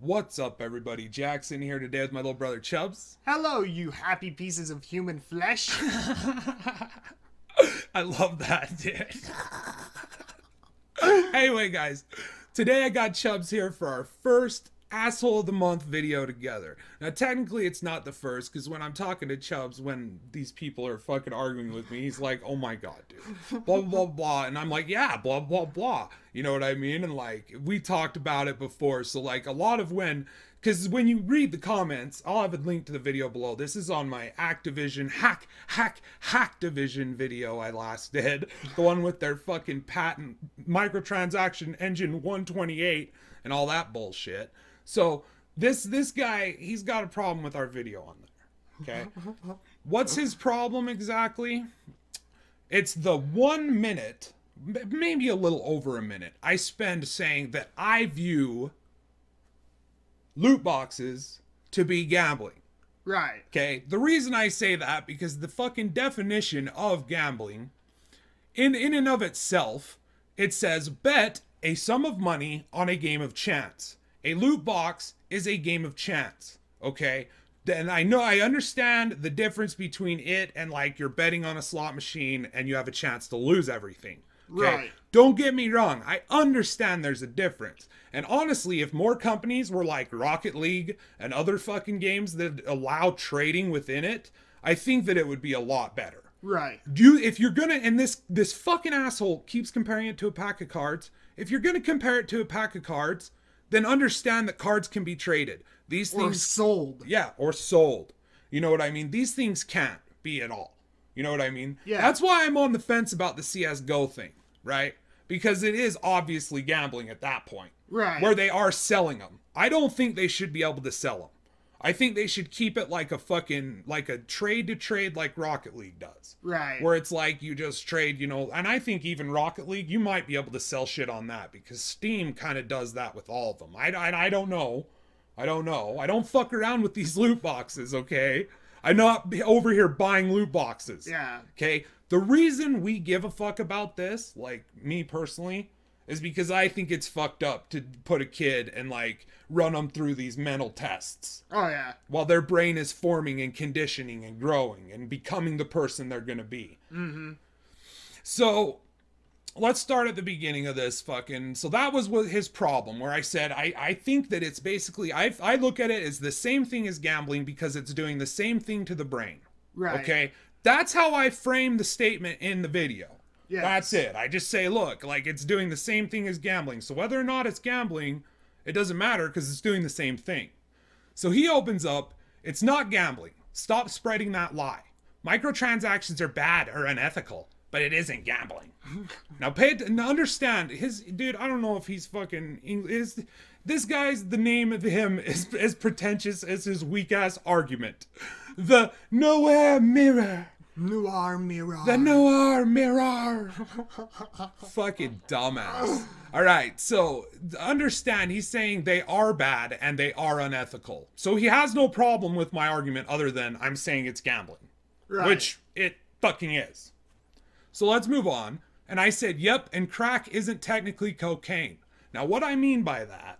What's up, everybody? Jax in here today with my little brother Chubbz. Hello, you happy pieces of human flesh. I love that, dude. Anyway, guys, today I got Chubbz here for our first Asshole of the Month video together. Now, technically, it's not the first, because when I'm talking to Chubbz, when these people are fucking arguing with me, he's like, oh my god, dude. Blah, blah, blah. And I'm like, yeah, blah, blah, blah. You know what I mean? And, like, we talked about it before. So, like, a lot of because when you read the comments, I'll have a link to the video below. This is on my Activision Hacktivision video I last did. The one with their fucking patent microtransaction engine 128 and all that bullshit. So this guy, he's got a problem with our video on there. Okay. What's his problem exactly? It's the 1 minute, maybe a little over a minute, I spend saying that I view loot boxes to be gambling. Right. Okay. The reason I say that, because the fucking definition of gambling in and of itself, it says bet a sum of money on a game of chance. A loot box is a game of chance. Okay. And I understand the difference between it and, like, you're betting on a slot machine and you have a chance to lose everything. Okay? Right. Don't get me wrong. I understand there's a difference. And honestly, if more companies were like Rocket League and other fucking games that allow trading within it, I think that it would be a lot better. Right. If you're gonna, and this fucking asshole keeps comparing it to a pack of cards. If you're gonna compare it to a pack of cards, then understand that cards can be traded. These things... Or sold. Yeah, or sold. You know what I mean? These things can't be at all. You know what I mean? Yeah. That's why I'm on the fence about the CSGO thing, right? Because it is obviously gambling at that point. Right. Where they are selling them. I don't think they should be able to sell them. I think they should keep it like a fucking, like a trade to trade like Rocket League does. Right. Where it's like you just trade, you know, and I think even Rocket League, you might be able to sell shit on that because Steam kind of does that with all of them. I don't know. I don't know. I don't fuck around with these loot boxes, okay? I'm not over here buying loot boxes. Yeah. Okay? The reason we give a fuck about this, like me personally, is because I think it's fucked up to put a kid and, like, run them through these mental tests. Oh, yeah. While their brain is forming and conditioning and growing and becoming the person they're gonna be. Mm-hmm. So, let's start at the beginning of this fucking... So that was his problem, where I said, I think that it's basically... I look at it as the same thing as gambling because it's doing the same thing to the brain. Right. Okay? That's how I frame the statement in the video. Yes. That's it. I just say, look, like, it's doing the same thing as gambling. So whether or not it's gambling, it doesn't matter because it's doing the same thing. So he opens up, it's not gambling. Stop spreading that lie. Microtransactions are bad or unethical, but it isn't gambling. Now understand, dude, I don't know if he's fucking English. This guy's, the name of him is as pretentious as his weak ass argument. The Nowhere Mirror. Noir mirror. The Noir Mirror. Fucking dumbass. Alright, so understand he's saying they are bad and they are unethical. So he has no problem with my argument other than I'm saying it's gambling. Right. Which it fucking is. So let's move on. And I said, yep, and crack isn't technically cocaine. Now what I mean by that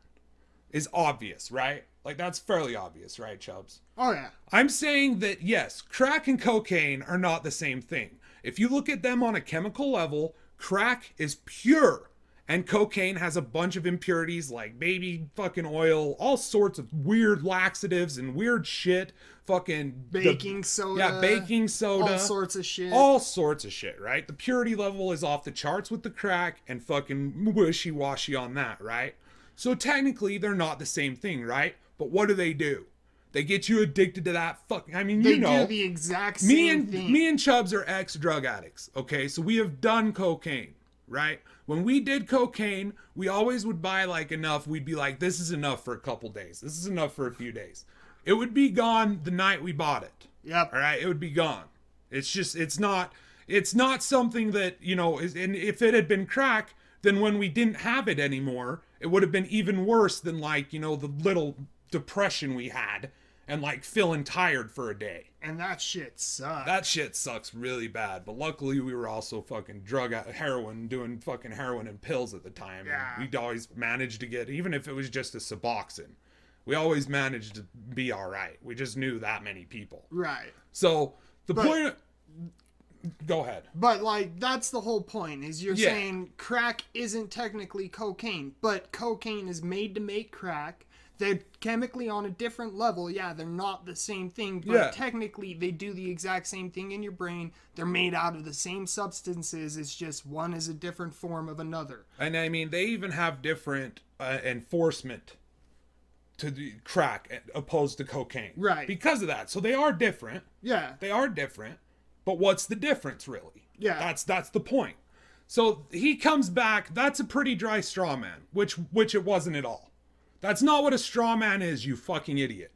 is obvious, right? Like, that's fairly obvious, right, Chubbz? Oh, yeah. I'm saying that, yes, crack and cocaine are not the same thing. If you look at them on a chemical level, crack is pure. And cocaine has a bunch of impurities like baby fucking oil, all sorts of weird laxatives and weird shit. Fucking... Baking soda. Yeah, baking soda. All sorts of shit. All sorts of shit, right? The purity level is off the charts with the crack and fucking wishy-washy on that, right? So technically, they're not the same thing, right? But what do? They get you addicted to that fucking... I mean, you know. They do the exact same thing. Me and Chubbz are ex-drug addicts, okay? So we have done cocaine, right? When we did cocaine, we always would buy, like, enough. We'd be like, this is enough for a couple days. This is enough for a few days. It would be gone the night we bought it. Yep. All right? It would be gone. It's just... It's not something that, you know... And if it had been crack, then when we didn't have it anymore, it would have been even worse than, like, you know, the little depression we had and, like, feeling tired for a day. And that shit sucks. That shit sucks really bad. But luckily we were also fucking doing fucking heroin and pills at the time. Yeah. And we'd always manage to get, even if it was just a Suboxone, We always managed to be all right. We just knew that many people. Right. So the point... Go ahead. But, like, that's the whole point, is you're saying crack isn't technically cocaine, but cocaine is made to make crack. They're chemically on a different level. Yeah, they're not the same thing, but technically they do the exact same thing in your brain. They're made out of the same substances. It's just one is a different form of another. And, I mean, they even have different enforcement to the crack opposed to cocaine. Right. Because of that. So they are different. Yeah. They are different. But what's the difference, really? Yeah. That's the point. So he comes back. That's a pretty dry straw man, which it wasn't at all. That's not what a straw man is, you fucking idiot.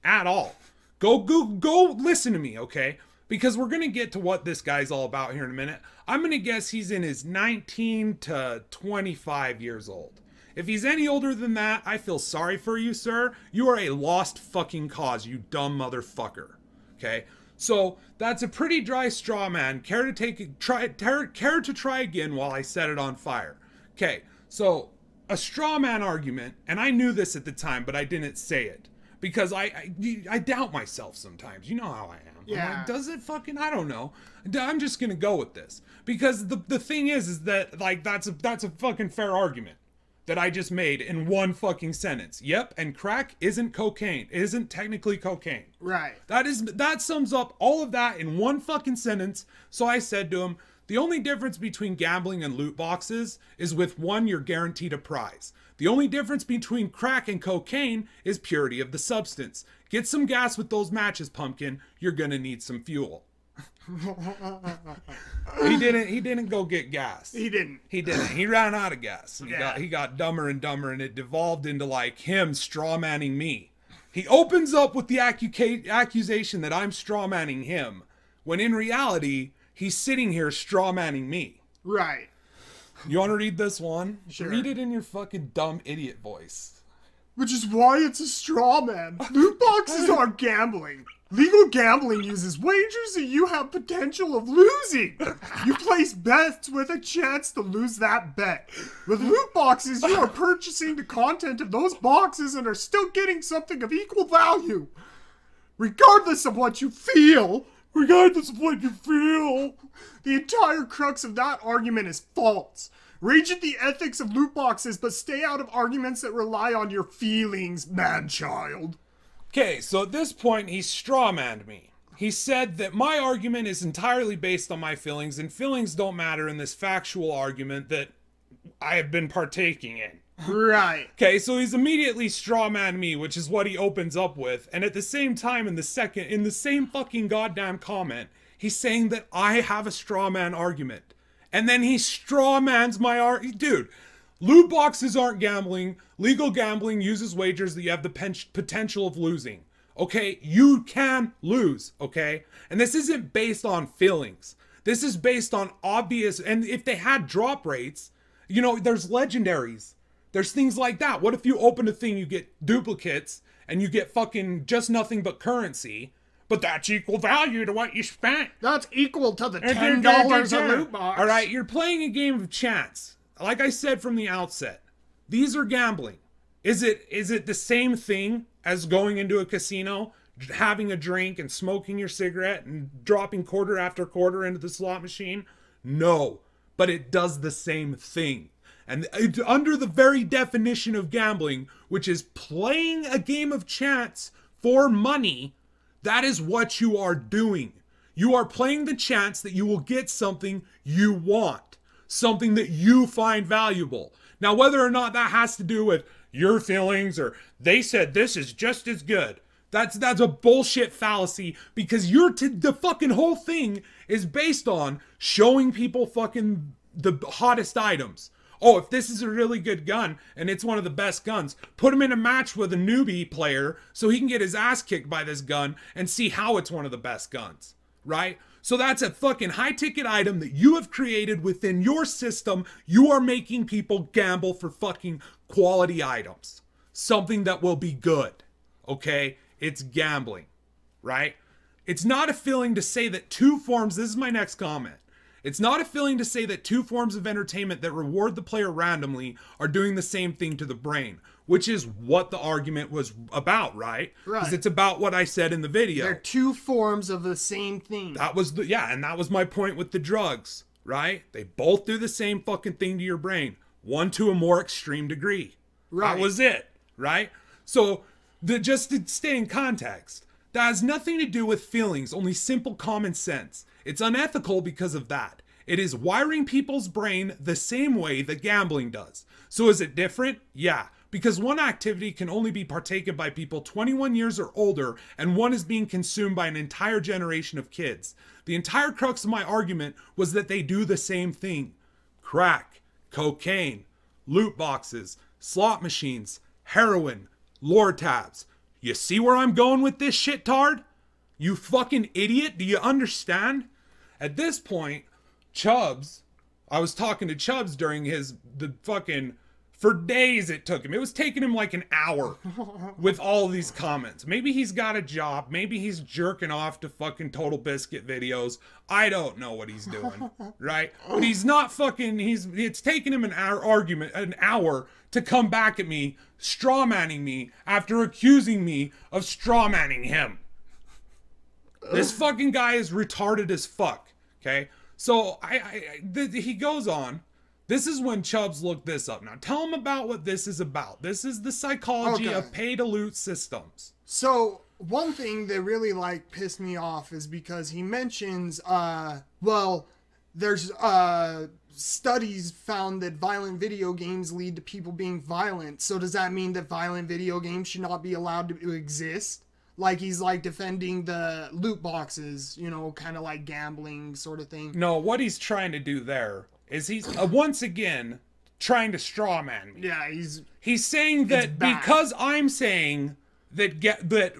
At all. Go listen to me, okay? Because we're going to get to what this guy's all about here in a minute. I'm going to guess he's in his 19 to 25 years old. If he's any older than that, I feel sorry for you, sir. You are a lost fucking cause, you dumb motherfucker. Okay? So that's a pretty dry straw man. Care to try again while I set it on fire. Okay, so a straw man argument, and I knew this at the time, but I didn't say it because I doubt myself sometimes. You know how I am. Yeah. I'm like, does it fucking? I don't know. I'm just gonna go with this because the thing is that like that's a fucking fair argument that I just made in one fucking sentence. Yep, and crack isn't cocaine. It isn't technically cocaine. Right. That sums up all of that in one fucking sentence. So I said to him, the only difference between gambling and loot boxes is with one, you're guaranteed a prize. The only difference between crack and cocaine is purity of the substance. Get some gas with those matches, pumpkin. You're gonna need some fuel. He didn't go get gas. He didn't. He ran out of gas. He got dumber and dumber, and it devolved into like him strawmanning me. He opens up with the accusation that I'm strawmanning him, when in reality he's sitting here strawmanning me. Right. You want to read this one? Sure. Read it in your fucking dumb idiot voice. Which is why it's a straw man. Loot boxes are gambling. Legal gambling uses wagers that you have potential of losing. You place bets with a chance to lose that bet. With loot boxes, you are purchasing the content of those boxes and are still getting something of equal value. Regardless of what you feel. The entire crux of that argument is false. Rage at the ethics of loot boxes, but stay out of arguments that rely on your feelings, man-child. Okay, so at this point, he strawmanned me. He said that my argument is entirely based on my feelings, and feelings don't matter in this factual argument that I have been partaking in. Right. Okay, so he's immediately strawmanned me, which is what he opens up with, and at the same time, in the same fucking goddamn comment, he's saying that I have a strawman argument. And then he strawmans my argument. Dude, loot boxes aren't gambling. Legal gambling uses wagers that you have the potential of losing. Okay? You can lose. Okay? And this isn't based on feelings. This is based on obvious... And if they had drop rates, you know, there's legendaries. There's things like that. What if you open a thing, you get duplicates, and you get fucking just nothing but currency... But that's equal value to what you spent. That's equal to the $10 a loot box. All right, you're playing a game of chance. Like I said from the outset, these are gambling. Is it the same thing as going into a casino, having a drink and smoking your cigarette and dropping quarter after quarter into the slot machine? No, but it does the same thing. And under the very definition of gambling, which is playing a game of chance for money, that is what you are doing. You are playing the chance that you will get something you want. Something that you find valuable. Now, whether or not that has to do with your feelings or they said this is just as good. That's a bullshit fallacy because the fucking whole thing is based on showing people fucking the hottest items. Oh, if this is a really good gun and it's one of the best guns, put him in a match with a newbie player so he can get his ass kicked by this gun and see how it's one of the best guns, right? So that's a fucking high ticket item that you have created within your system. You are making people gamble for fucking quality items. Something that will be good, okay? It's gambling, right? It's not a feeling to say that this is my next comment. It's not fulfilling to say that two forms of entertainment that reward the player randomly are doing the same thing to the brain, which is what the argument was about, right? Right. Because it's about what I said in the video. They're two forms of the same thing. That was and that was my point with the drugs, right? They both do the same fucking thing to your brain, one to a more extreme degree. Right. That was it, right? So, just to stay in context, that has nothing to do with feelings, only simple common sense. It's unethical because of that. It is wiring people's brain the same way that gambling does. So is it different? Yeah, because one activity can only be partaken by people 21 years or older, and one is being consumed by an entire generation of kids. The entire crux of my argument was that they do the same thing. Crack, cocaine, loot boxes, slot machines, heroin, lore tabs. You see where I'm going with this shit-tard? You fucking idiot, do you understand? At this point, Chubbz, I was talking to Chubbz during for days it took him. It was taking him like an hour with all of these comments. Maybe he's got a job. Maybe he's jerking off to fucking Total Biscuit videos. I don't know what he's doing, right? But he's not it's taken him an hour to come back at me, strawmanning me after accusing me of strawmanning him. This fucking guy is retarded as fuck, okay? So he goes on. This is when Chubbz looked this up. Now tell him about what this is about. This is the psychology of pay-to-loot systems. So one thing that really pissed me off is because he mentions, there's studies found that violent video games lead to people being violent. So does that mean that violent video games should not be allowed to exist? He's defending the loot boxes, kind of like gambling sort of thing. No, what he's trying to do there is he's once again trying to strawman me. Yeah, he's saying that because I'm saying that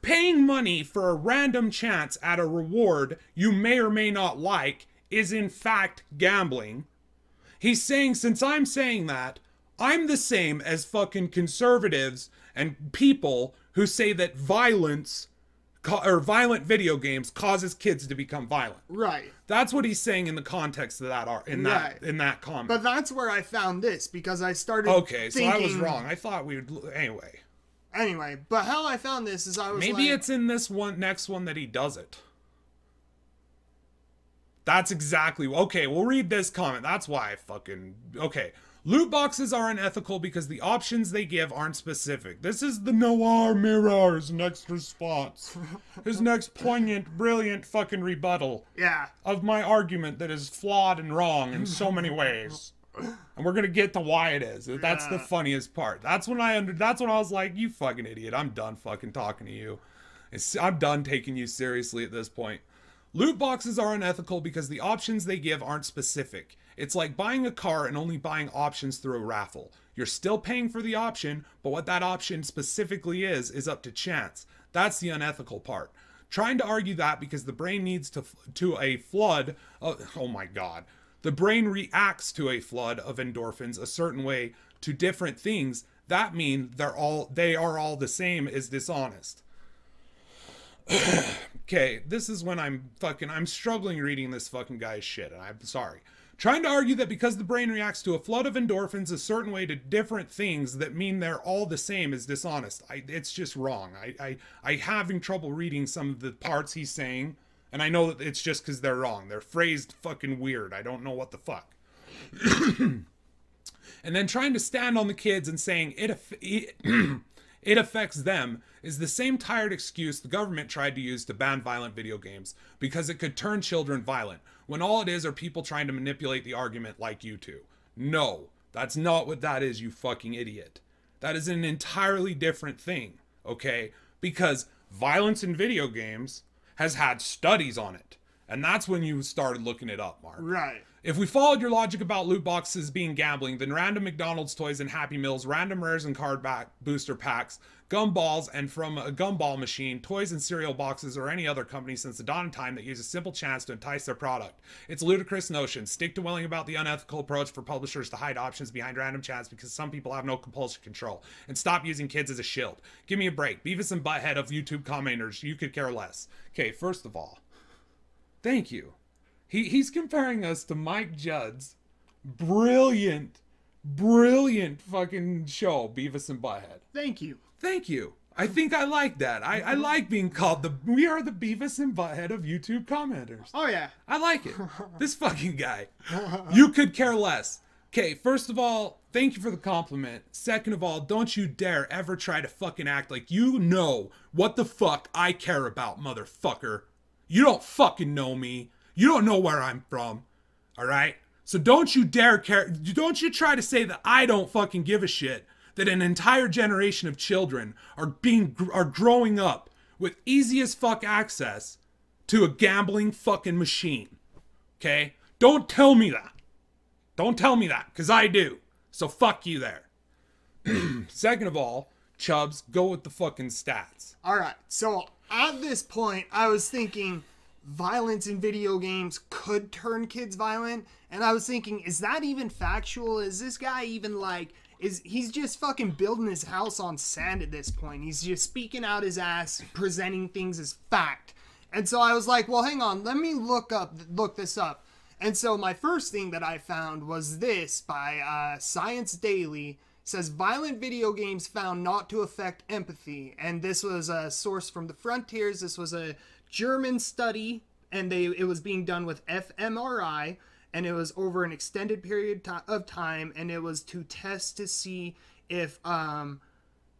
paying money for a random chance at a reward you may or may not like is in fact gambling. He's saying since I'm saying that, I'm the same as fucking conservatives and people who say that violent video games causes kids to become violent. Right. That's what he's saying in the context of that in that comment. But that's where I found this because I started Okay, thinking, so I was wrong. I thought we would Anyway, but how I found this is I was maybe it's in this next one that he does it. That's exactly okay, we'll read this comment. That's why okay. Loot boxes are unethical because the options they give aren't specific. This is the Noir Mirror's next response. His next poignant, brilliant fucking rebuttal. Yeah. Of my argument that is flawed and wrong in so many ways. And we're gonna get to why it is. That's the funniest part. That's when I was like, you fucking idiot. I'm done fucking talking to you. I'm done taking you seriously at this point. Loot boxes are unethical because the options they give aren't specific. It's like buying a car and only buying options through a raffle. You're still paying for the option, but what that option specifically is up to chance. That's the unethical part. Trying to argue that because the brain needs to a flood of, oh my god. The brain reacts to a flood of endorphins a certain way to different things. That means they are all the same is dishonest. Okay, this is when I'm struggling reading this fucking guy's shit, and I'm sorry. Trying to argue that because the brain reacts to a flood of endorphins a certain way to different things that mean they're all the same is dishonest. It's just wrong. I'm having trouble reading some of the parts he's saying, and I know that it's just because they're wrong. They're phrased fucking weird. I don't know what the fuck. And then trying to stand on the kids and saying it affects them is the same tired excuse the government tried to use to ban violent video games because it could turn children violent, when all it is are people trying to manipulate the argument like you two. No, that's not what that is, you fucking idiot. That is an entirely different thing, okay? Because violence in video games has had studies on it. And that's when you started looking it up, Mark. Right. If we followed your logic about loot boxes being gambling, then random McDonald's toys and Happy Meals, random rares and card back booster packs, gumballs, and from a gumball machine, toys and cereal boxes, or any other company since the dawn of time that uses a simple chance to entice their product. It's a ludicrous notion. Stick to willing about the unethical approach for publishers to hide options behind random chance because some people have no compulsion control. And stop using kids as a shield. Give me a break. Beavis and Butthead of YouTube commenters, you could care less. Okay, first of all, thank you. He's comparing us to Mike Judd's brilliant fucking show, Beavis and Butthead. Thank you. Thank you. I think I like that. I like being called we are the Beavis and Butthead of YouTube commenters. Oh yeah. I like it. This fucking guy. You could care less. Okay, first of all, thank you for the compliment. Second of all, don't you dare ever try to fucking act like you know what the fuck I care about, motherfucker. You don't fucking know me. You don't know where I'm from. Alright? So don't you dare care. Don't you try to say that I don't fucking give a shit that an entire generation of children are growing up with easy as fuck access to a gambling fucking machine. Okay? Don't tell me that. Don't tell me that, because I do. So fuck you there. Second of all, Chubbz, go with the fucking stats. Alright, so at this point, I was thinking violence in video games could turn kids violent. And I was thinking, is that even factual? Is this guy even like... He's just fucking building his house on sand at this point. He's just speaking out his ass, presenting things as fact. And so I was like, well, hang on, let me look this up. And so my first thing that I found was this by Science Daily. It says violent video games found not to affect empathy. And this was a source from the Frontiers. This was a German study, and it was being done with fMRI. And it was over an extended period of time, and it was to test to see if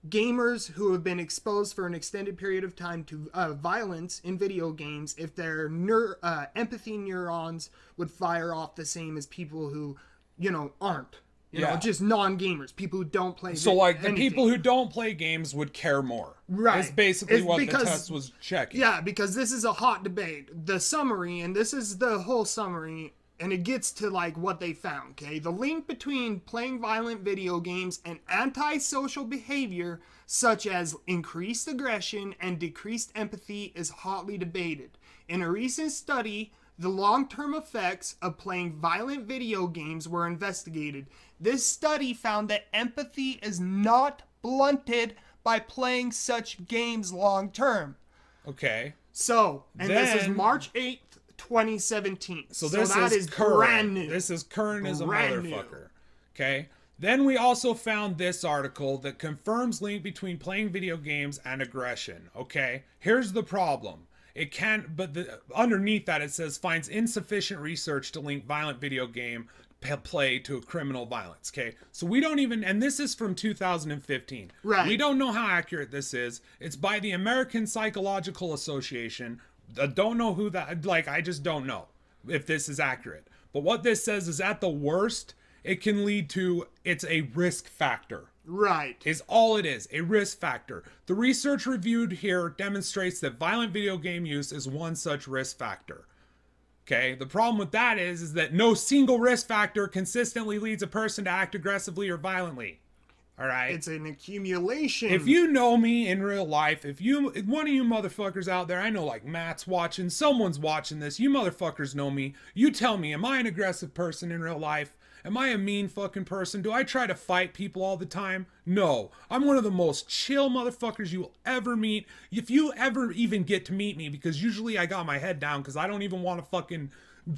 gamers who have been exposed for an extended period of time to violence in video games, if their empathy neurons would fire off the same as people who, aren't. You know, just non-gamers, people who don't play So, like, the people who don't play games would care more. Right. It's basically what the test was checking. Yeah, because this is a hot debate. The summary, and this is the whole summary... And it gets to, like, what they found, okay? The link between playing violent video games and antisocial behavior, such as increased aggression and decreased empathy, is hotly debated. In a recent study, the long-term effects of playing violent video games were investigated. This study found that empathy is not blunted by playing such games long-term. Okay. So, and this is March 8th. 2017. So that is current. Brand new. This is current as a motherfucker. Okay. Then we also found this article that confirms link between playing video games and aggression. Okay. Here's the problem. It can't, but underneath that it says finds insufficient research to link violent video game play to a criminal violence. Okay. So we don't even, and this is from 2015. Right. We don't know how accurate this is. It's by the American Psychological Association. I don't know who that, like, I just don't know if this is accurate. But what this says is at the worst, it can lead to, it's a risk factor. Right. Is all it is, a risk factor. The research reviewed here demonstrates that violent video game use is one such risk factor. Okay, the problem with that is that no single risk factor consistently leads a person to act aggressively or violently. All right. It's an accumulation. If you know me in real life, if one of you motherfuckers out there, I know like Matt's watching, someone's watching this, you motherfuckers know me. You tell me, am I an aggressive person in real life? Am I a mean fucking person? Do I try to fight people all the time? No. I'm one of the most chill motherfuckers you will ever meet. If you ever even get to meet me, because usually I got my head down because I don't even want to fucking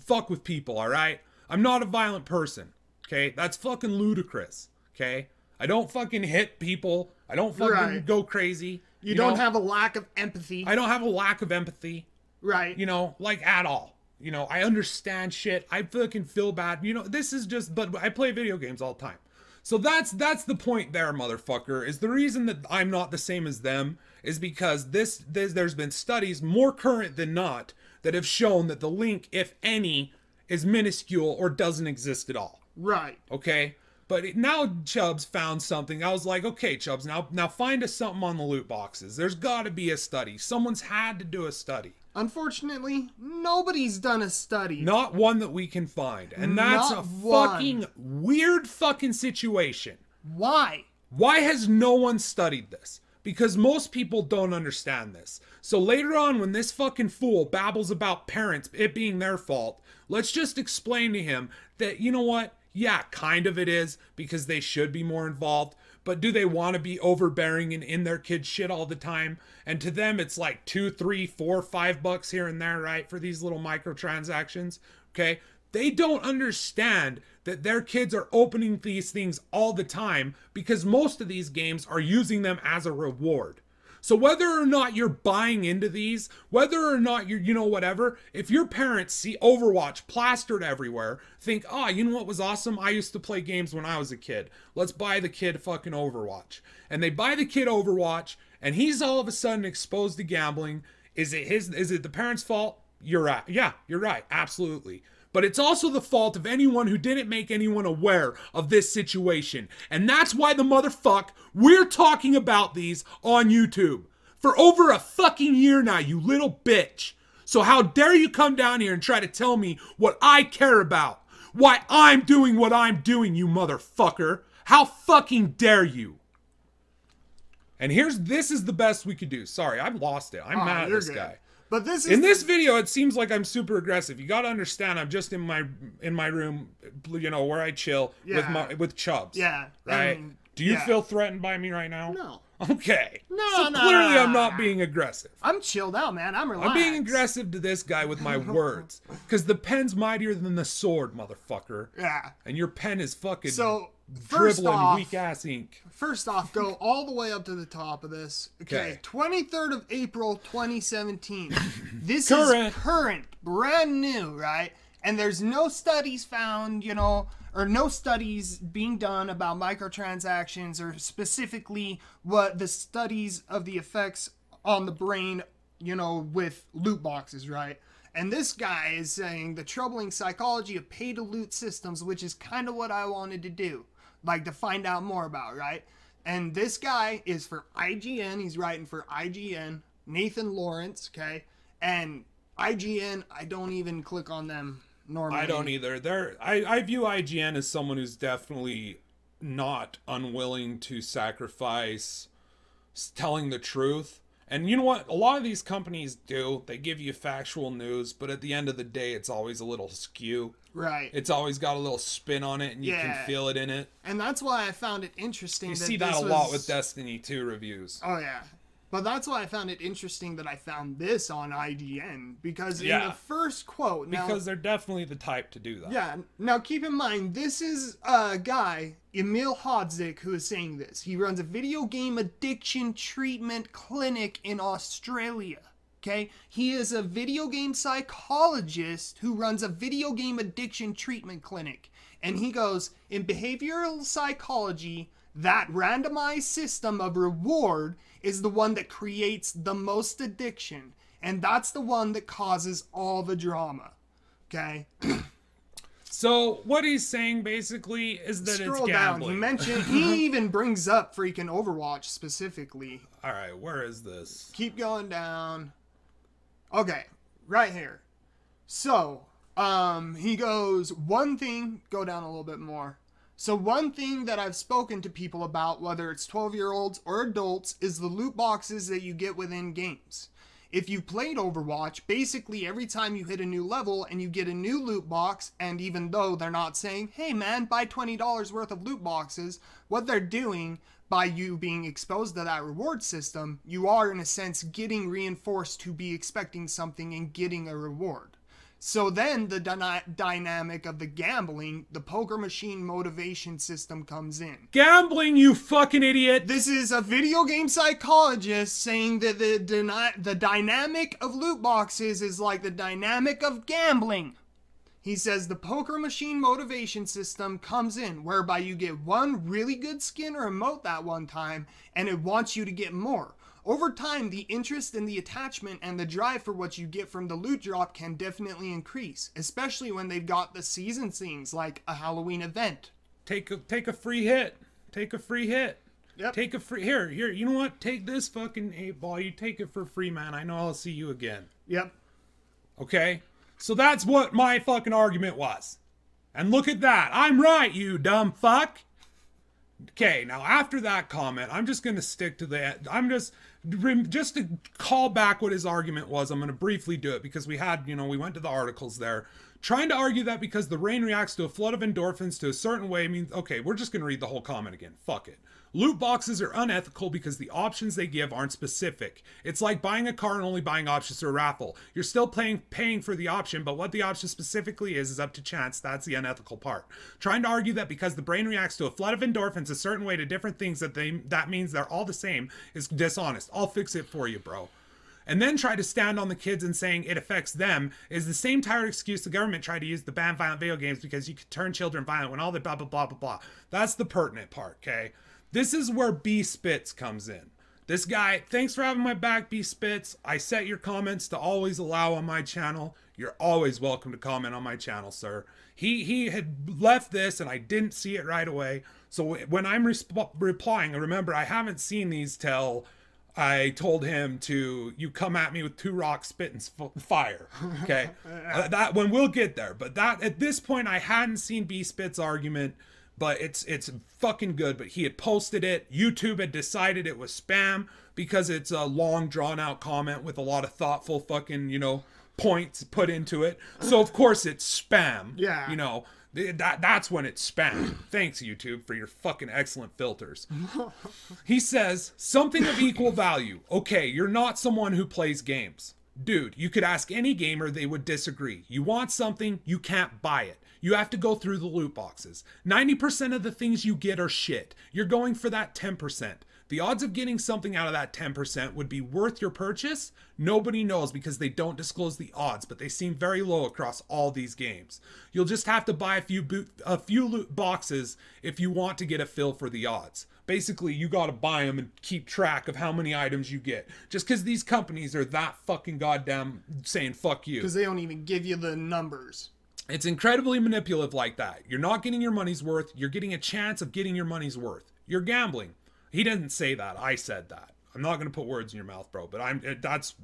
fuck with people, all right? I'm not a violent person, okay? That's fucking ludicrous, okay? I don't fucking hit people. I don't fucking go crazy. You don't have a lack of empathy. I don't have a lack of empathy. Right. Like at all. I understand shit. I fucking feel bad. This is just, but I play video games all the time. So that's the point there, motherfucker, is the reason that I'm not the same as them is because there's been studies more current than not that have shown that the link, if any, is minuscule or doesn't exist at all. Right. Okay? But now Chubbz found something. I was like, okay, Chubbz, now find us something on the loot boxes. There's got to be a study. Someone's had to do a study. Unfortunately, nobody's done a study. Not one that we can find. And that's a fucking weird fucking situation. Why? Why has no one studied this? Because most people don't understand this. So later on, when this fucking fool babbles about parents, it being their fault, let's just explain to him that, you know what? Yeah, kind of it is, because they should be more involved. But do they want to be overbearing and in their kids' shit all the time? And to them, it's like $2, $3, $4, $5 here and there, right? For these little microtransactions. Okay? They don't understand that their kids are opening these things all the time because most of these games are using them as a reward. So whether or not you're buying into these, whether or not you're, you know, whatever, if your parents see Overwatch plastered everywhere, think, oh, you know what was awesome? I used to play games when I was a kid. Let's buy the kid fucking Overwatch. And they buy the kid Overwatch, and he's all of a sudden exposed to gambling. Is it the parents' fault? You're right. Yeah, you're right. Absolutely. But it's also the fault of anyone who didn't make anyone aware of this situation. And that's why the motherfuck we're talking about these on YouTube for over a fucking year now, you little bitch. So how dare you come down here and try to tell me what I care about? Why I'm doing what I'm doing, you motherfucker. How fucking dare you? And this is the best we could do. Sorry, I've lost it. I'm mad at this guy. But this is in this video, it seems like I'm super aggressive. You gotta understand, I'm just in my room, you know, where I chill with Chubbz. Yeah. Right. Do you feel threatened by me right now? No. Okay. No. So clearly, I'm not being aggressive. I'm chilled out, man. I'm relaxed. I'm being aggressive to this guy with my words, because the pen's mightier than the sword, motherfucker. Yeah. And your pen is fucking dribbling weak ass ink. First off, go all the way up to the top of this. Okay. 23rd of April, 2017. This is current, brand new, right? And there's no studies found, you know, or no studies being done about microtransactions, or specifically what the studies of the effects on the brain, you know, with loot boxes, right? And this guy is saying the troubling psychology of pay-to-loot systems, which is kind of what I wanted to do, like to find out more about, right? And this guy is for IGN. He's writing for IGN, Nathan Lawrence, okay? And IGN, I don't even click on them normally. I don't either. I view IGN as someone who's definitely not unwilling to sacrifice telling the truth. And you know what? A lot of these companies do. They give you factual news, but at the end of the day, it's always a little skew. Right. It's always got a little spin on it, and you can feel it in it. And that's why I found it interesting. You see that a lot with Destiny 2 reviews. Oh, yeah. But that's why I found it interesting that I found this on IGN. Because in the first quote... Because they're definitely the type to do that. Yeah. Now, keep in mind, this is a guy, Emil Hodzik, who is saying this. He runs a video game addiction treatment clinic in Australia. Okay? He is a video game psychologist who runs a video game addiction treatment clinic. And he goes, in behavioral psychology, that randomized system of reward is the one that creates the most addiction. And that's the one that causes all the drama. Okay? So what he's saying basically is that it's gambling. He mentioned, he even brings up freaking Overwatch specifically. All right, where is this? Keep going down. Okay, right here. So, he goes, one thing, go down a little bit more. So one thing that I've spoken to people about, whether it's 12-year-olds or adults, is the loot boxes that you get within games. If you played Overwatch, basically every time you hit a new level and you get a new loot box, and even though they're not saying, hey man, buy $20 worth of loot boxes, what they're doing by you being exposed to that reward system, you are in a sense getting reinforced to be expecting something and getting a reward. So then the dynamic of the gambling, the poker machine motivation system comes in. Gambling, you fucking idiot! This is a video game psychologist saying that the dynamic of loot boxes is like the dynamic of gambling. He says the poker machine motivation system comes in, whereby you get one really good skin or emote that one time, and it wants you to get more. Over time, the interest and the attachment and the drive for what you get from the loot drop can definitely increase, especially when they've got the season things like a Halloween event. Take a free hit. Take a free hit. Yep. Take a free... Here, you know what? Take this fucking 8-ball. You take it for free, man. I know I'll see you again. Yep. Okay? So that's what my fucking argument was. And look at that. I'm right, you dumb fuck. Okay, now after that comment, I'm just going to stick to that. I'm just to call back what his argument was, I'm going to briefly do it because we had, we went to the articles there. Trying to argue that because the brain reacts to a flood of endorphins to a certain way means, okay, we're just going to read the whole comment again. Fuck it. Loot boxes are unethical because the options they give aren't specific. It's like buying a car and only buying options through a raffle. You're still paying for the option, but what the option specifically is up to chance. That's the unethical part. Trying to argue that because the brain reacts to a flood of endorphins a certain way to different things that means they're all the same is dishonest. I'll fix it for you, bro. And then try to stand on the kids and saying it affects them is the same tired excuse the government tried to use to ban violent video games because you could turn children violent when all the blah, blah, blah, blah, blah. That's the pertinent part, okay? This is where B Spitz comes in. This guy, thanks for having my back, B Spitz. I set your comments to always allow on my channel. You're always welcome to comment on my channel, sir. He had left this and I didn't see it right away. So when I'm replying, remember, I haven't seen these till I told him to, you come at me with 2 rocks, spit, and fire. Okay? That when we'll get there. But that at this point, I hadn't seen B Spit's argument, but it's fucking good. But he had posted it. YouTube had decided it was spam because it's a long, drawn-out comment with a lot of thoughtful fucking, you know, points put into it. So, of course, it's spam. Yeah. You know, that's when it's spam. Thanks, YouTube, for your fucking excellent filters. He says, something of equal value. Okay, you're not someone who plays games. Dude, you could ask any gamer, they would disagree. You want something, you can't buy it. You have to go through the loot boxes. 90% of the things you get are shit. You're going for that 10%. The odds of getting something out of that 10% would be worth your purchase. Nobody knows because they don't disclose the odds, but they seem very low across all these games. You'll just have to buy a few loot boxes if you want to get a feel for the odds. Basically, you gotta buy them and keep track of how many items you get. Just because these companies are that fucking goddamn saying fuck you. Because they don't even give you the numbers. It's incredibly manipulative like that. You're not getting your money's worth. You're getting a chance of getting your money's worth. You're gambling. He didn't say that. I said that. I'm not going to put words in your mouth, bro, but that's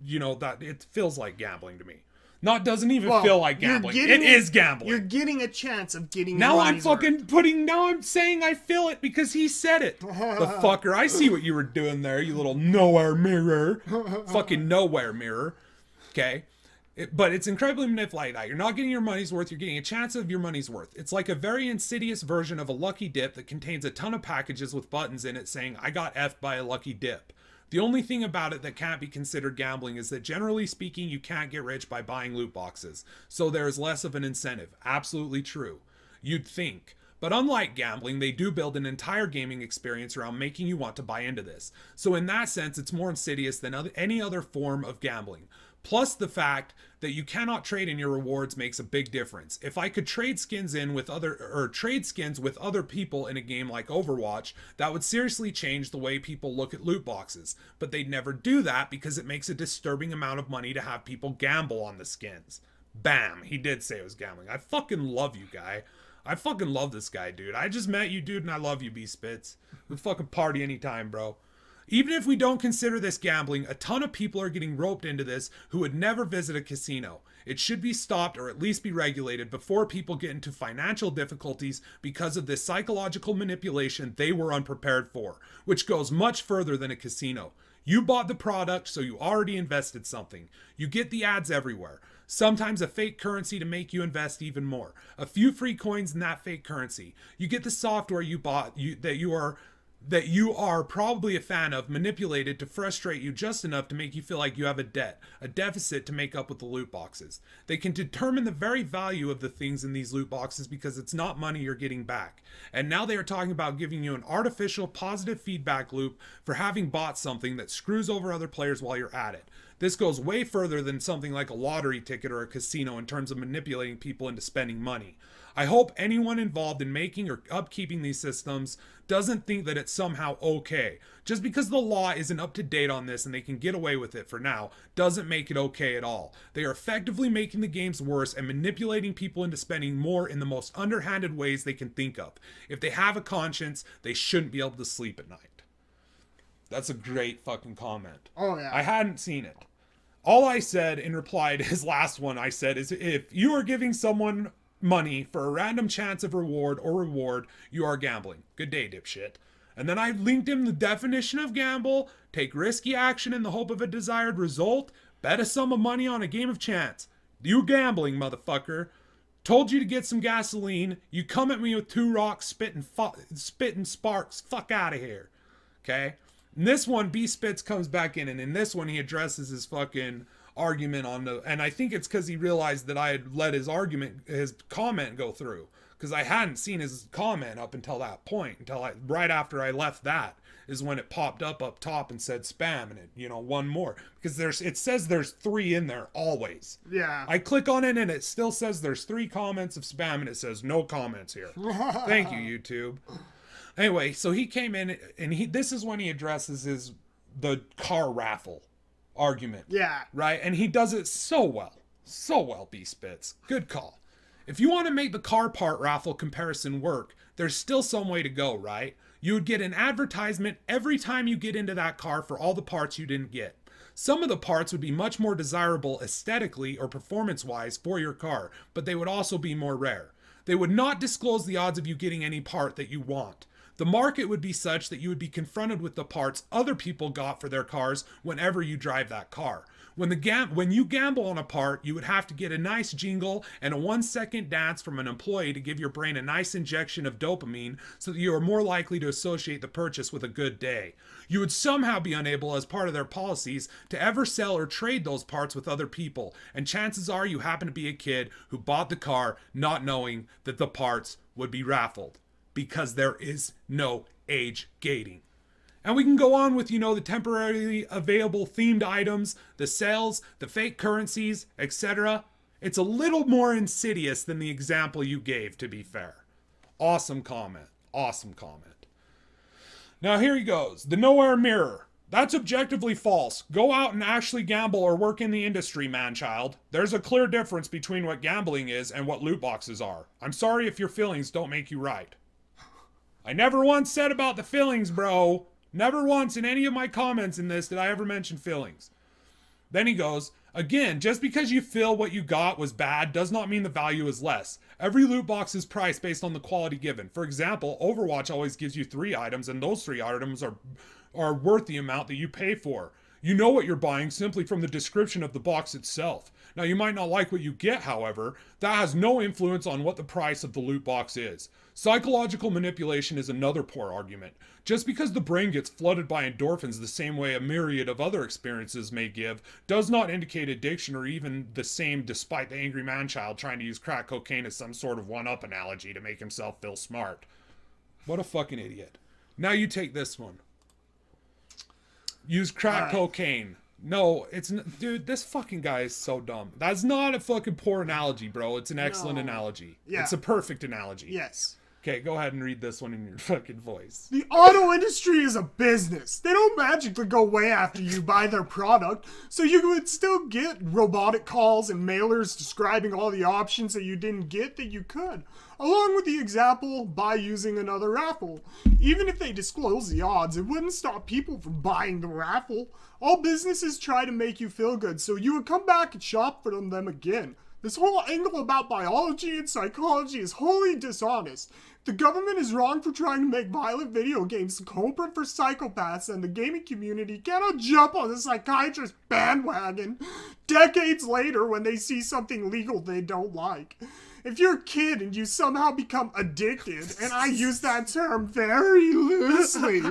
you know, that it feels like gambling to me. Doesn't even feel like gambling. It is gambling. You're getting a chance of getting now your I'm fucking worth. Now I'm saying I feel it because he said it. The fucker. I see what you were doing there, you little nowhere mirror. Fucking nowhere mirror. Okay? But it's incredibly manipulative like that. You're not getting your money's worth. You're getting a chance of your money's worth. It's like a very insidious version of a lucky dip that contains a ton of packages with buttons in it saying, I got effed by a lucky dip. The only thing about it that can't be considered gambling is that generally speaking, you can't get rich by buying loot boxes. So there is less of an incentive. Absolutely true. You'd think. But unlike gambling, they do build an entire gaming experience around making you want to buy into this. So in that sense, it's more insidious than any other form of gambling. Plus the fact that you cannot trade in your rewards makes a big difference. If I could trade skins with other people in a game like Overwatch, that would seriously change the way people look at loot boxes. But they'd never do that because it makes a disturbing amount of money to have people gamble on the skins. Bam, he did say it was gambling. I fucking love you, guy. I fucking love this guy, dude. I just met you, dude, and I love you, B Spitz. We'll fucking party anytime, bro. Even if we don't consider this gambling, a ton of people are getting roped into this who would never visit a casino. It should be stopped or at least be regulated before people get into financial difficulties because of this psychological manipulation they were unprepared for, which goes much further than a casino. You bought the product, so you already invested something. You get the ads everywhere. Sometimes a fake currency to make you invest even more. A few free coins in that fake currency. You get the software you bought that you are probably a fan of manipulated to frustrate you just enough to make you feel like you have a deficit to make up with the loot boxes. They can determine the very value of the things in these loot boxes because it's not money you're getting back. And now they are talking about giving you an artificial positive feedback loop for having bought something that screws over other players while you're at it. This goes way further than something like a lottery ticket or a casino in terms of manipulating people into spending money. I hope anyone involved in making or upkeeping these systems doesn't think that it's somehow okay. Just because the law isn't up to date on this and they can get away with it for now, doesn't make it okay at all. They are effectively making the games worse and manipulating people into spending more in the most underhanded ways they can think of. If they have a conscience, they shouldn't be able to sleep at night. That's a great fucking comment. Oh, yeah. I hadn't seen it. All I said in reply to his last one, I said, is if you are giving someone money for a random chance of reward, you are gambling. Good day, dipshit. And then I linked him the definition of gamble: take risky action in the hope of a desired result, bet a sum of money on a game of chance. You gambling, motherfucker. Told you to get some gasoline. You come at me with 2 rocks, spitting sparks. Fuck out of here. Okay? In this one, B Spitz comes back in, and in this one, he addresses his fucking argument on the, and I think it's because he realized that I had let his comment go through, because I hadn't seen his comment up until that point, right after I left that is when it popped up top and said spam, and it, you know, one more, because it says there's 3 in there always. Yeah. I click on it and it still says there's 3 comments of spam, and it says no comments here. Thank you, YouTube. Anyway, so he came in, and this is when he addresses the car raffle argument. Yeah. Right? And he does it so well, B Spitz. Good call. If you want to make the car part raffle comparison work, there's still some way to go, right? You would get an advertisement every time you get into that car for all the parts you didn't get. Some of the parts would be much more desirable aesthetically or performance-wise for your car, but they would also be more rare. They would not disclose the odds of you getting any part that you want. The market would be such that you would be confronted with the parts other people got for their cars whenever you drive that car. When you gamble on a part, you would have to get a nice jingle and a 1-second dance from an employee to give your brain a nice injection of dopamine so that you are more likely to associate the purchase with a good day. You would somehow be unable, as part of their policies, to ever sell or trade those parts with other people, and chances are you happen to be a kid who bought the car not knowing that the parts would be raffled, because there is no age gating. And we can go on with, you know, the temporarily available themed items, the sales, the fake currencies, etc. It's a little more insidious than the example you gave, to be fair. Awesome comment. Awesome comment. Now here he goes. The Nowhere Mirror. That's objectively false. Go out and actually gamble or work in the industry, man-child. There's a clear difference between what gambling is and what loot boxes are. I'm sorry if your feelings don't make you right. I never once said about the feelings, bro. Never once in any of my comments in this did I ever mention feelings. Then he goes, again, just because you feel what you got was bad does not mean the value is less. Every loot box is priced based on the quality given. For example, Overwatch always gives you 3 items, and those 3 items are worth the amount that you pay for. You know what you're buying simply from the description of the box itself. Now, you might not like what you get, however. That has no influence on what the price of the loot box is. Psychological manipulation is another poor argument. Just because the brain gets flooded by endorphins the same way a myriad of other experiences may give, does not indicate addiction or even the same, despite the angry man-child trying to use crack cocaine as some sort of one-up analogy to make himself feel smart. What a fucking idiot. Now you take this one. Use crack cocaine. No, it's dude, this fucking guy is so dumb. That's not a fucking poor analogy, bro. It's an excellent analogy. Yeah. It's a perfect analogy. Yes. Okay, go ahead and read this one in your fucking voice. The auto industry is a business. They don't magically go way after you buy their product, so you would still get robotic calls and mailers describing all the options that you didn't get that you could, along with the example by using another raffle. Even if they disclose the odds, it wouldn't stop people from buying the raffle. All businesses try to make you feel good, so you would come back and shop for them again. This whole angle about biology and psychology is wholly dishonest. The government is wrong for trying to make violent video games culprit for psychopaths, and the gaming community cannot jump on the psychiatrist bandwagon decades later when they see something legal they don't like. If you're a kid and you somehow become addicted, and I use that term very loosely,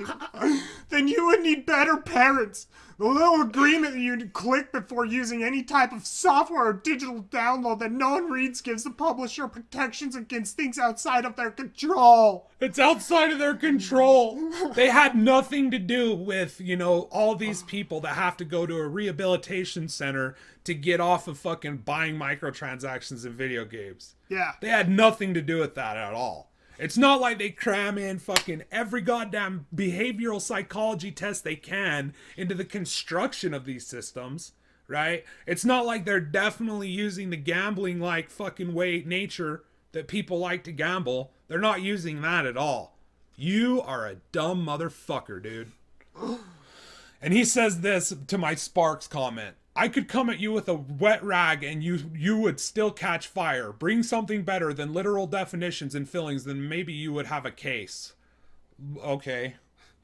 then you would need better parents. The little agreement that you click before using any type of software or digital download that no one reads gives the publisher protections against things outside of their control. It's outside of their control. They had nothing to do with, you know, all these people that have to go to a rehabilitation center to get off of fucking buying microtransactions in video games. Yeah. They had nothing to do with that at all. It's not like they cram in fucking every goddamn behavioral psychology test they can into the construction of these systems, right? It's not like they're definitely using the gambling like fucking nature that people like to gamble. They're not using that at all. You are a dumb motherfucker, dude. And he says this to my Sparks comment. I could come at you with a wet rag and you would still catch fire. Bring something better than literal definitions and fillings, then maybe you would have a case. Okay.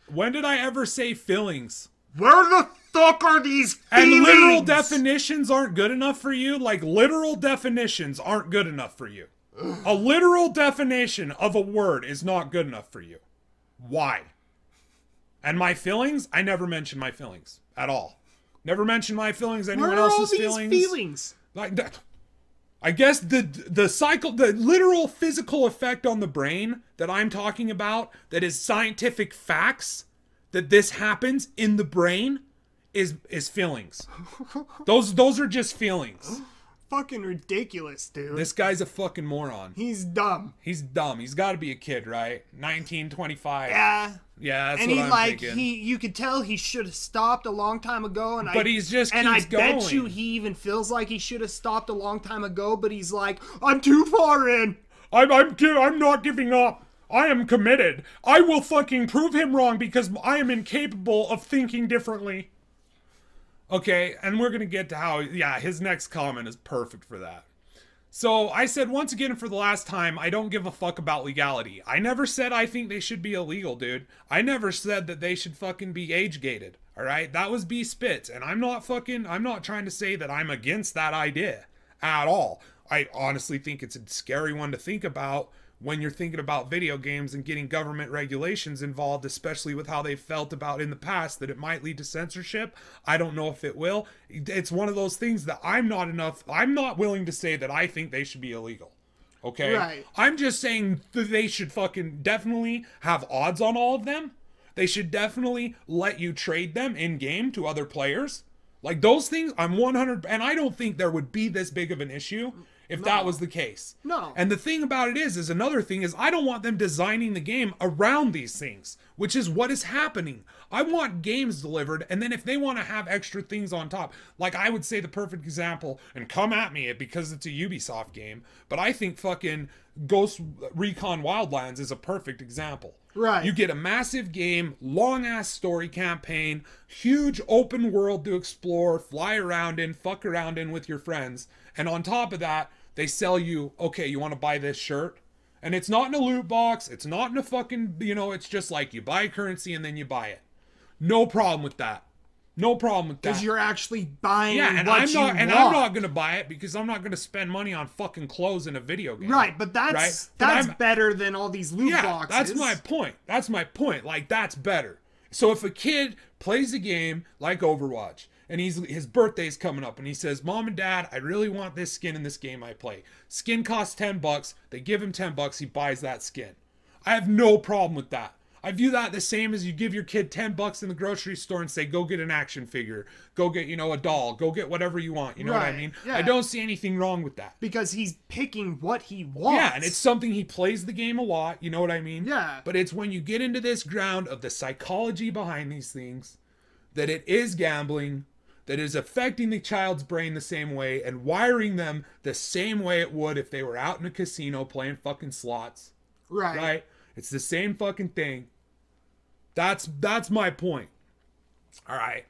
When did I ever say fillings? Where the fuck are these feelings? And literal definitions aren't good enough for you? Like, literal definitions aren't good enough for you. A literal definition of a word is not good enough for you. Why? And my feelings? I never mention my feelings at all. Never mention my feelings, anyone else's feelings. Like that. I guess the literal physical effect on the brain that I'm talking about, that is scientific facts, that this happens in the brain, is feelings. Those are just feelings. Fucking ridiculous, dude. This guy's a fucking moron. He's dumb. He's dumb. He's got to be a kid, right? 1925. Yeah. Yeah, that's and what I'm thinking. You could tell he should have stopped a long time ago. But he's just keeps going. And I going. bet you he even feels like he should have stopped a long time ago, but he's like, I'm too far in. I'm not giving up. I am committed. I will fucking prove him wrong because I am incapable of thinking differently. Okay, and we're going to get to how, yeah, his next comment is perfect for that. So, I said once again for the last time, I don't give a fuck about legality. I never said I think they should be illegal, dude. I never said that they should fucking be age-gated, alright? That was B Spitz, and I'm not trying to say that I'm against that idea at all. I honestly think it's a scary one to think about when you're thinking about video games and getting government regulations involved, especially with how they felt about in the past that it might lead to censorship. I don't know if it will. It's one of those things that I'm not willing to say that I think they should be illegal. Okay? Right. I'm just saying that they should fucking definitely have odds on all of them. They should definitely let you trade them in-game to other players. Like those things, I'm 100, and I don't think there would be this big of an issue if that was the case. No. And the thing about it is another thing is I don't want them designing the game around these things, which is what is happening. I want games delivered, and then if they want to have extra things on top, like I would say the perfect example, and come at me because it's a Ubisoft game, but I think fucking Ghost Recon Wildlands is a perfect example. Right. You get a massive game, long-ass story campaign, huge open world to explore, fly around in, fuck around in with your friends, and on top of that, they sell you, okay, you want to buy this shirt? And it's not in a loot box. It's not in a fucking, it's just like you buy currency and then you buy it. No problem with that. No problem with that. Because you're actually buying and what I'm you not, want. and I'm not going to buy it because I'm not going to spend money on fucking clothes in a video game. Right, but that's better than all these loot boxes. That's my point. That's my point. Like, that's better. So if a kid plays a game like Overwatch, and his birthday's coming up, and he says, Mom and Dad, I really want this skin in this game I play. Skin costs $10. They give him $10. He buys that skin. I have no problem with that. I view that the same as you give your kid $10 in the grocery store and say, go get an action figure. Go get, a doll. Go get whatever you want. You know what I mean? Yeah. I don't see anything wrong with that. Because he's picking what he wants. Yeah, and it's something he plays the game a lot. You know what I mean? Yeah. But it's when you get into this ground of the psychology behind these things, that it is gambling, that is affecting the child's brain the same way and wiring them the same way it would if they were out in a casino playing fucking slots. Right. Right? It's the same fucking thing. That's my point. All right.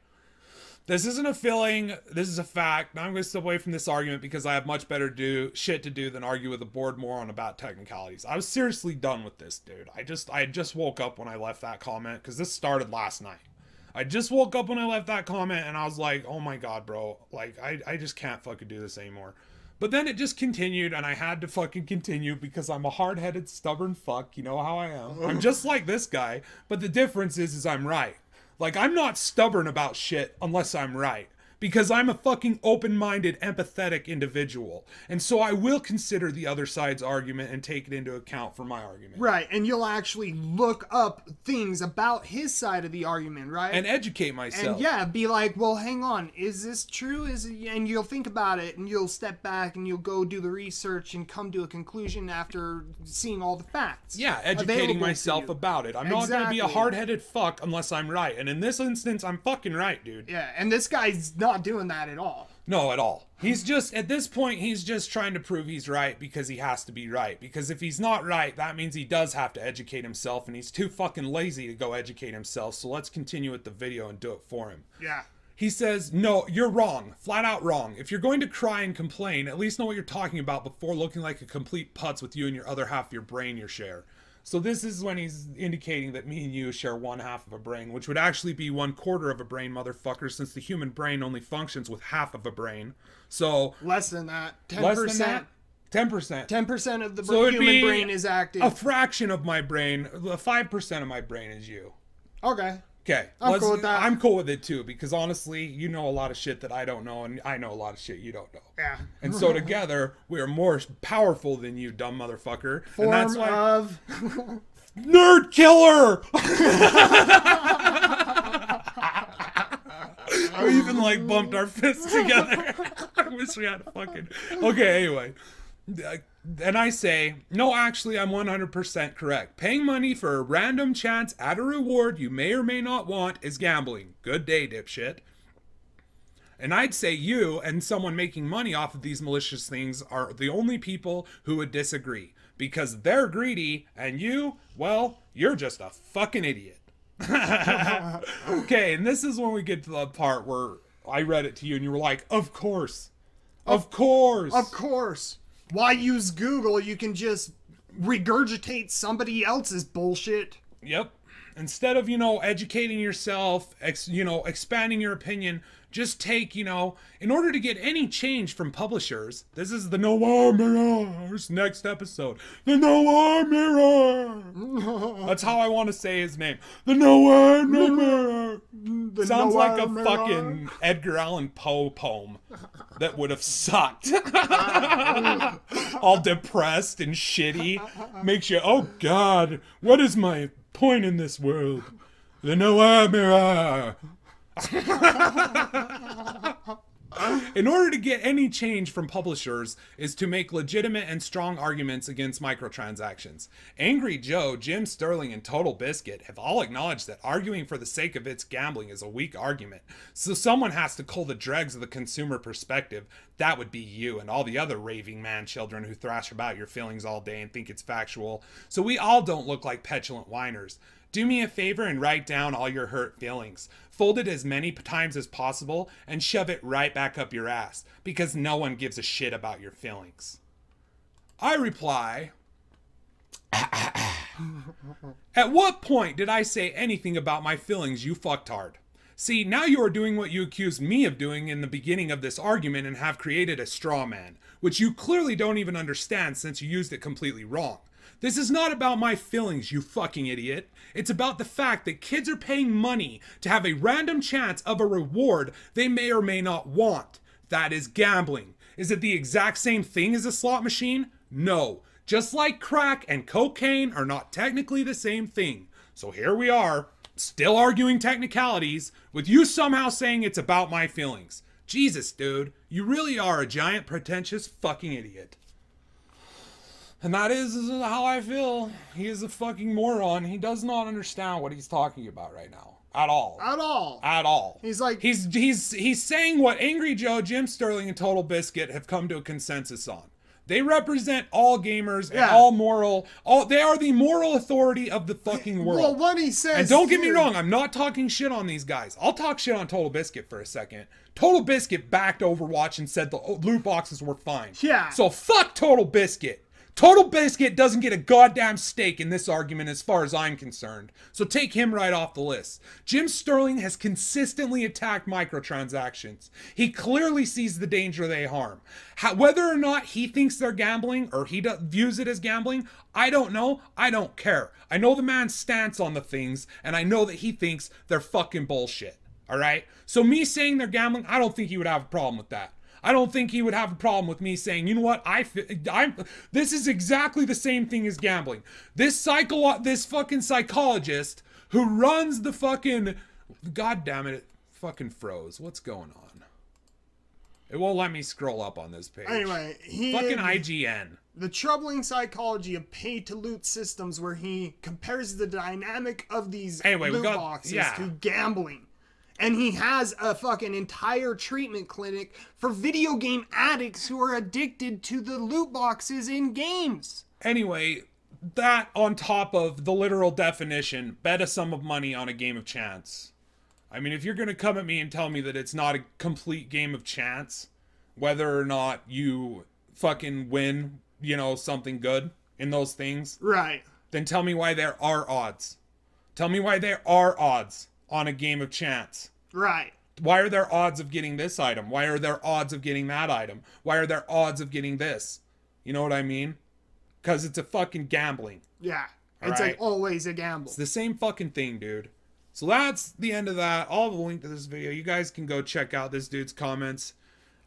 This isn't a feeling. This is a fact. Now I'm going to step away from this argument because I have much better shit to do than argue with a bored moron about technicalities. I was seriously done with this, dude. I just woke up when I left that comment because this started last night. I just woke up when I left that comment and I was like, oh my God, bro. Like, I just can't fucking do this anymore. But then it just continued and I had to fucking continue because I'm a hard-headed, stubborn fuck. You know how I am. I'm just like this guy. But the difference is I'm right. Like, I'm not stubborn about shit unless I'm right. Because I'm a fucking open-minded, empathetic individual. And so I will consider the other side's argument and take it into account for my argument. Right, and you'll actually look up things about his side of the argument, right? And educate myself. And yeah, be like, well, hang on, is this true? And you'll think about it, and you'll step back, and you'll go do the research and come to a conclusion after seeing all the facts. Yeah, educating myself about it. I'm not going to be a hard-headed fuck unless I'm right. And in this instance, I'm fucking right, dude. Yeah, and this guy's not doing that at all. No, at all. He's just, at this point, he's just trying to prove he's right because he has to be right. Because if he's not right, that means he does have to educate himself, and he's too fucking lazy to go educate himself. So let's continue with the video and do it for him. Yeah. He says, no, you're wrong. Flat out wrong. If you're going to cry and complain, at least know what you're talking about before looking like a complete putz with you and your other half of your brain you share. So this is when he's indicating that me and you share one half of a brain, which would actually be 1/4 of a brain, motherfucker, since the human brain only functions with half of a brain. So less than that. 10%. Less than that? 10%. 10% of the So it'd human be brain is active. A fraction of my brain, 5% of my brain is you. Okay. Okay. I'm cool with that. I'm cool with it too, because honestly, you know a lot of shit that I don't know, and I know a lot of shit you don't know. Yeah. And so together, we are more powerful than you, dumb motherfucker. Form and that's why of... Nerd Killer! We even like bumped our fists together. I wish we had a fucking... Okay, anyway. And I say, no, actually, I'm 100% correct. Paying money for a random chance at a reward you may or may not want is gambling. Good day, dipshit. And I'd say you and someone making money off of these malicious things are the only people who would disagree. Because they're greedy, and you, well, you're just a fucking idiot. Okay, and this is when we get to the part where I read it to you and you were like, of course. Of course. Of course. Why use Google? You can just regurgitate somebody else's bullshit. Yep. Instead of, educating yourself, expanding your opinion, just take, in order to get any change from publishers, this is the Noir Mirror's next episode. The Noir Mirror. That's how I want to say his name. The Noir Mirror. Sounds like a fucking Edgar Allan Poe poem that would have sucked. All depressed and shitty. Makes you, oh God, what is my point in this world? The Noir Mirror. In order to get any change from publishers is to make legitimate and strong arguments against microtransactions. Angry Joe, Jim Sterling, and Total Biscuit have all acknowledged that arguing for the sake of its gambling is a weak argument. So someone has to cull the dregs of the consumer perspective. That would be you and all the other raving man-children who thrash about your feelings all day and think it's factual. So we all don't look like petulant whiners. Do me a favor and write down all your hurt feelings. Fold it as many times as possible and shove it right back up your ass, because no one gives a shit about your feelings. I reply, at what point did I say anything about my feelings, you fucktard? See, now you are doing what you accused me of doing in the beginning of this argument and have created a straw man, which you clearly don't even understand since you used it completely wrong. This is not about my feelings, you fucking idiot. It's about the fact that kids are paying money to have a random chance of a reward they may or may not want. That is gambling. Is it the exact same thing as a slot machine? No. Just like crack and cocaine are not technically the same thing. So here we are, still arguing technicalities, with you somehow saying it's about my feelings. Jesus, dude, you really are a giant pretentious fucking idiot. And that is how I feel. He is a fucking moron. He does not understand what he's talking about right now. At all. At all. At all. He's like... He's saying what Angry Joe, Jim Sterling, and Total Biscuit have come to a consensus on. They represent all gamers and all moral... They are the moral authority of the fucking world. Well, what he says... And don't get me wrong, I'm not talking shit on these guys. I'll talk shit on Total Biscuit for a second. Total Biscuit backed Overwatch and said the loot boxes were fine. Yeah. So fuck Total Biscuit. Total Biscuit doesn't get a goddamn stake in this argument as far as I'm concerned. So take him right off the list. Jim Sterling has consistently attacked microtransactions. He clearly sees the danger they harm. Whether or not he thinks they're gambling or he views it as gambling, I don't know. I don't care. I know the man's stance on the things, and I know that he thinks they're fucking bullshit. Alright? So me saying they're gambling, I don't think he would have a problem with that. I don't think he would have a problem with me saying, you know what, this is exactly the same thing as gambling. This fucking psychologist who runs the fucking, god damn it fucking froze. What's going on? It won't let me scroll up on this page. Anyway, fucking IGN. The troubling psychology of pay-to-loot systems, where he compares the dynamic of these loot boxes to gambling. And he has a fucking entire treatment clinic for video game addicts who are addicted to the loot boxes in games. Anyway, that on top of the literal definition, bet a sum of money on a game of chance. I mean, if you're going to come at me and tell me that it's not a complete game of chance, whether or not you fucking win, something good in those things. Right. Then tell me why there are odds. Tell me why there are odds on a game of chance. Right. Why are there odds of getting this item? Why are there odds of getting that item? Why are there odds of getting this? You know what I mean? Because it's a fucking gambling. Yeah. It's like always a gamble. It's the same fucking thing, dude. So that's the end of that. I'll have a link to this video. You guys can go check out this dude's comments.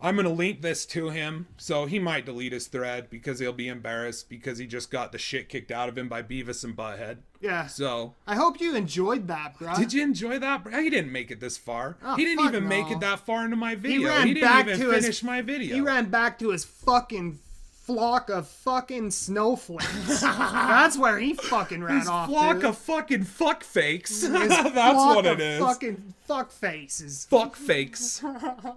I'm going to link this to him, so he might delete his thread because he'll be embarrassed because he just got the shit kicked out of him by Beavis and Butthead. Yeah. So I hope you enjoyed that, bro. Did you enjoy that? He didn't make it this far. Oh, he didn't even make it that far into my video. He didn't even finish my video. He ran back to his fucking flock of fucking snowflakes. That's where he fucking ran off. Flock of fucking fuck fakes. That's what it is. Fucking fuck faces. Fuck fakes.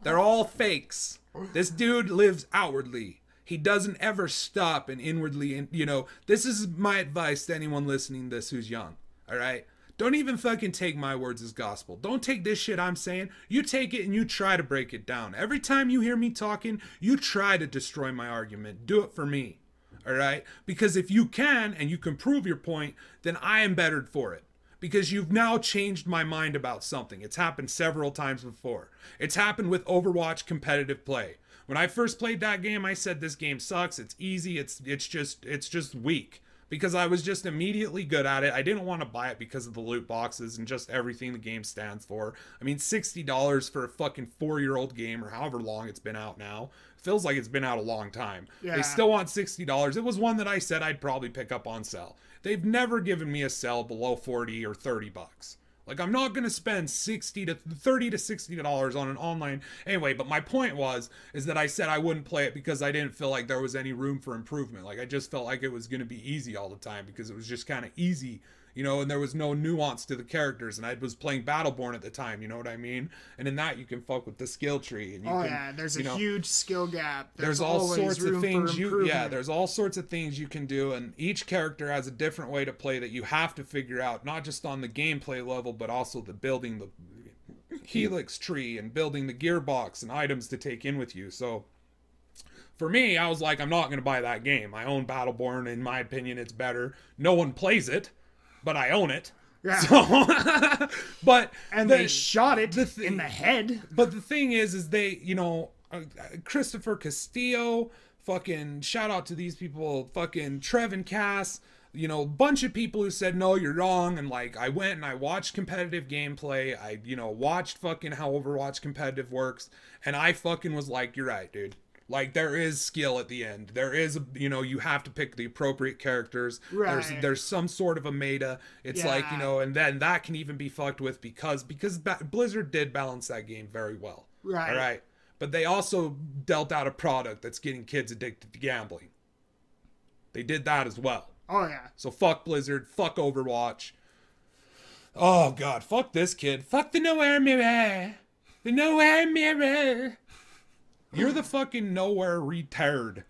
They're all fakes. This dude lives outwardly. He doesn't ever stop and inwardly. And you know, this is my advice to anyone listening to this who's young. All right. Don't even fucking take my words as gospel. Don't take this shit I'm saying. You take it and you try to break it down. Every time you hear me talking, you try to destroy my argument. Do it for me. All right? Because if you can and you can prove your point, then I am bettered for it. Because you've now changed my mind about something. It's happened several times before. It's happened with Overwatch competitive play. When I first played that game, I said this game sucks. It's easy. It's just weak. Because I was just immediately good at it. I didn't want to buy it because of the loot boxes and just everything the game stands for. I mean, $60 for a fucking 4-year-old game or however long it's been out now. Feels like it's been out a long time. Yeah. They still want $60. It was one that I said I'd probably pick up on sale. They've never given me a sale below 40 or 30 bucks. Like, I'm not going to spend $30 to $60 on an online. Anyway, but my point is that I said I wouldn't play it because I didn't feel like there was any room for improvement. Like, I just felt like it was going to be easy all the time because it was just kind of easy, you know, and there was no nuance to the characters. And I was playing Battleborn at the time, you know what I mean? And in that, you can fuck with the skill tree. And you yeah, there's a huge skill gap. There's all sorts of things there's all sorts of things you can do, and each character has a different way to play that you have to figure out, not just on the gameplay level, but also the building the helix tree and building the gearbox and items to take in with you. So for me, I was like, I'm not going to buy that game. I own Battleborn. In my opinion, it's better. No one plays it, but I own it. Yeah. So, they shot it in the head. But the thing is they, you know, Christopher Castillo, fucking shout out to these people, fucking Trev and Cass, you know, bunch of people who said, no, you're wrong. And like, I went and I watched competitive gameplay. I, you know, watched fucking how Overwatch competitive works. And I fucking was like, you're right, dude. Like, there is skill at the end. There is, you know, you have to pick the appropriate characters. Right. There's some sort of a meta. It's like, you know, and then that can even be fucked with because Blizzard did balance that game very well. Right. All right. But they also dealt out a product that's getting kids addicted to gambling. They did that as well. Oh, yeah. So fuck Blizzard. Fuck Overwatch. Oh, God. Fuck this kid. Fuck the nowhere mirror. The nowhere mirror. You're the fucking nowhere retard.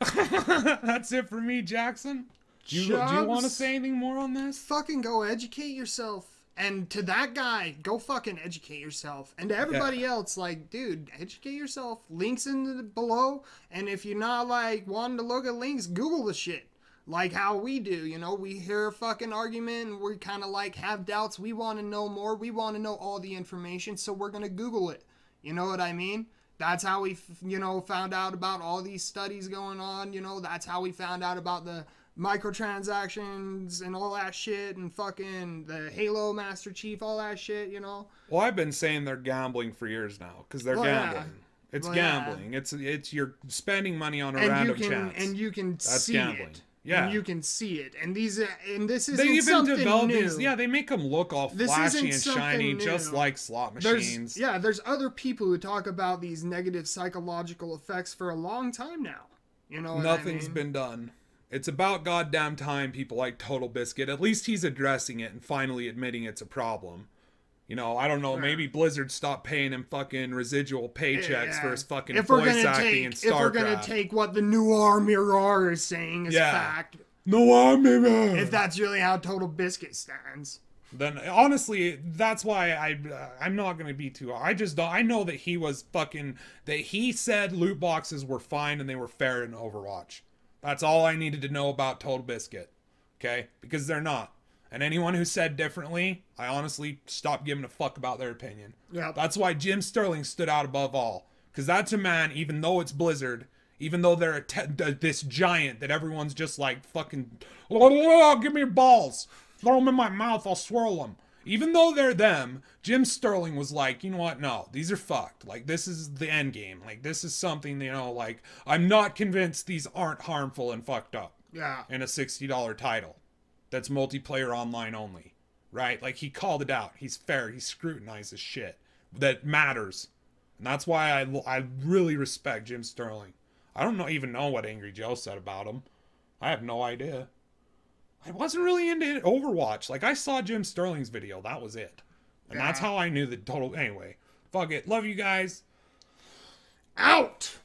That's it for me, Jackson. Do you want to say anything more on this? Fucking go educate yourself. And to that guy, go fucking educate yourself. And to everybody else, like, dude, educate yourself. Links in the below. And if you're not, like, wanting to look at links, Google the shit. Like how we do, you know, we hear a fucking argument and we kind of like have doubts. We want to know more. We want to know all the information. So we're going to Google it. You know what I mean? That's how we, you know, found out about all these studies going on. You know, that's how we found out about the microtransactions and all that shit and fucking the Halo Master Chief, all that shit, you know. Well, I've been saying they're gambling for years now because they're gambling. Yeah. It's gambling. Yeah. It's you're spending money on a random chance. And you can see gambling. it. Yeah, and you can see it, and this isn't something new. They make them look all flashy and shiny, just like slot machines. There's other people who talk about these negative psychological effects for a long time now. You know, nothing's been done. It's about goddamn time people like Total Biscuit. At least he's addressing it and finally admitting it's a problem. You know, I don't know, maybe Blizzard stopped paying him fucking residual paychecks for his fucking voice acting in StarCraft. If we're going to take what the Noir Mirror is saying as fact. Noir Mirror! If that's really how Total Biscuit stands. Then, honestly, that's why I'm not going to be too... I know that he was fucking... That he said loot boxes were fine and they were fair in Overwatch. That's all I needed to know about Total Biscuit. Okay? Because they're not. And anyone who said differently, I honestly stopped giving a fuck about their opinion. Yeah. That's why Jim Sterling stood out above all. Because that's a man, even though it's Blizzard, Even though they're this giant that everyone's just like fucking, oh, give me your balls. Throw them in my mouth, I'll swirl them. Even though they're them, Jim Sterling was like, you know what, no, these are fucked. Like, this is the end game. Like, this is something, you know, like, I'm not convinced these aren't harmful and fucked up. Yeah. In a $60 title that's multiplayer online only. Right? Like, he called it out. He's fair. He scrutinizes shit that matters. And that's why I really respect Jim Sterling. I don't even know what Angry Joe said about him. I have no idea. I wasn't really into Overwatch. Like, I saw Jim Sterling's video. That was it. And that's how I knew the total... Anyway, fuck it. Love you guys. Out!